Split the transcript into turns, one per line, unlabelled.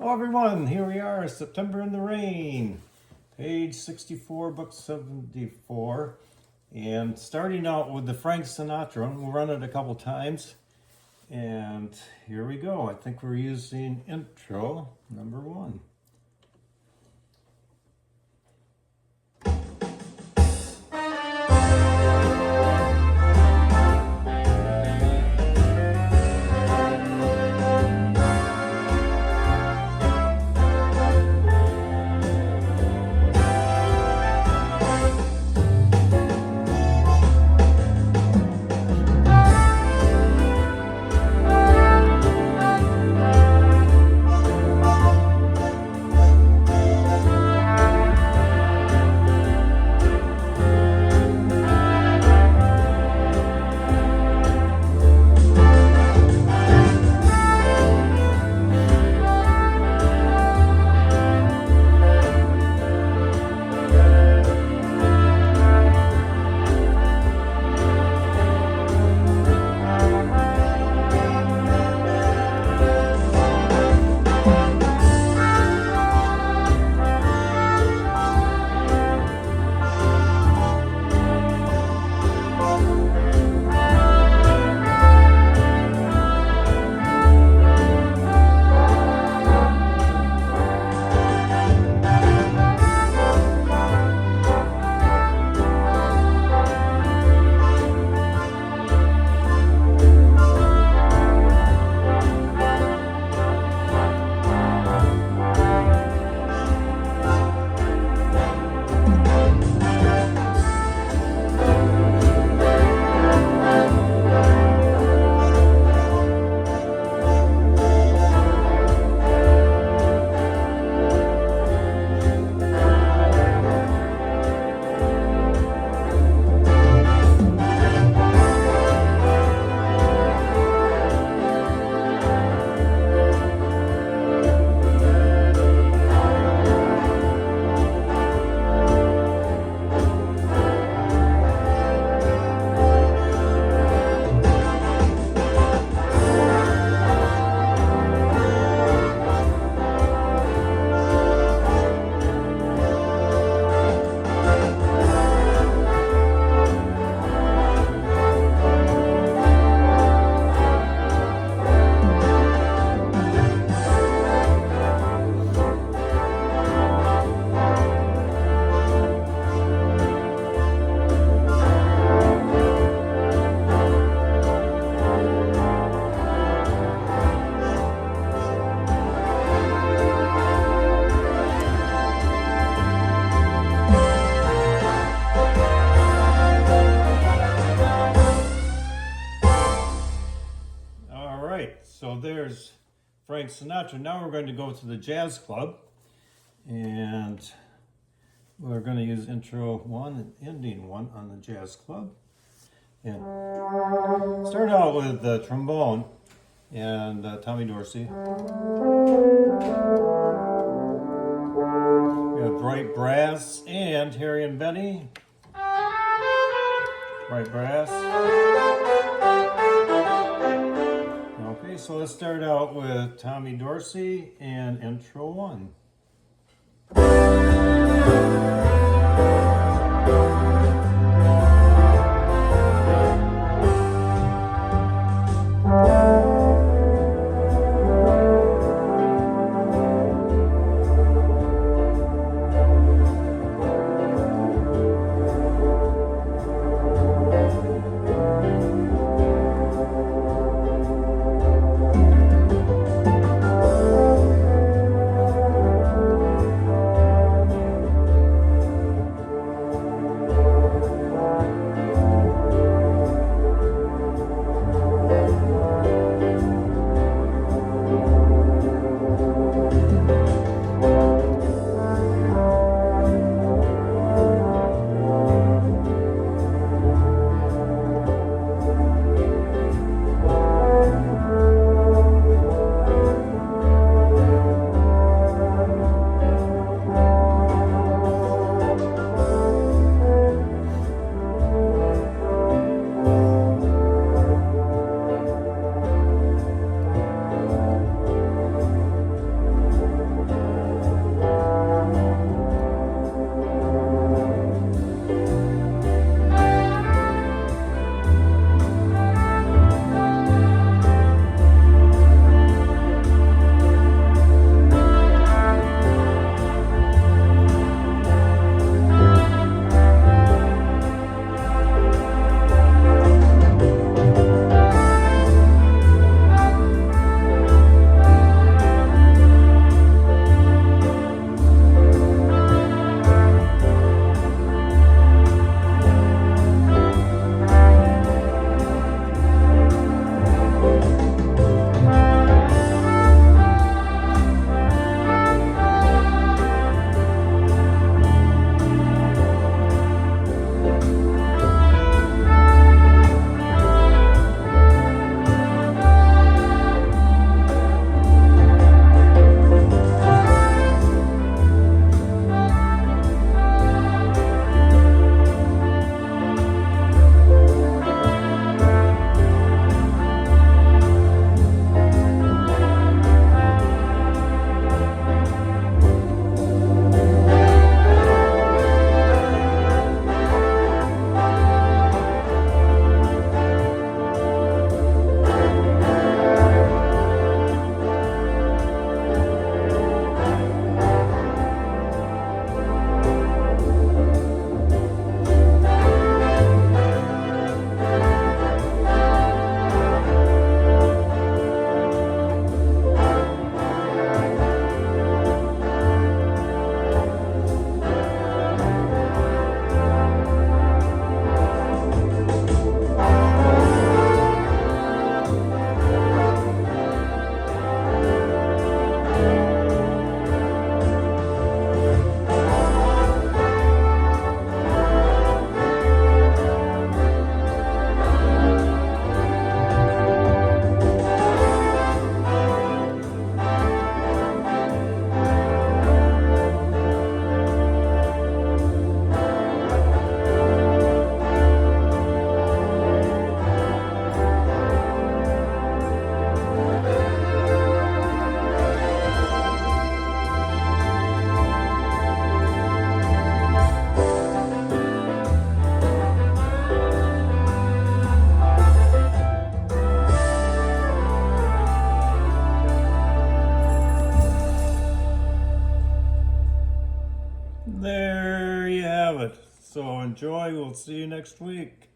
Hello everyone, here we are, September in the Rain, page 64, book 74, and starting out with the Frank Sinatra. We'll run it a couple times, and here we go. I think we're using intro number 1. So there's Frank Sinatra. Now we're going to go to the jazz club, and we're going to use intro 1 and ending 1 on the jazz club. And start out with the trombone and Tommy Dorsey. We have Bright Brass and Harry and Benny. Bright Brass. Okay, so let's start out with Tommy Dorsey and intro 1. enjoy. We'll see you next week.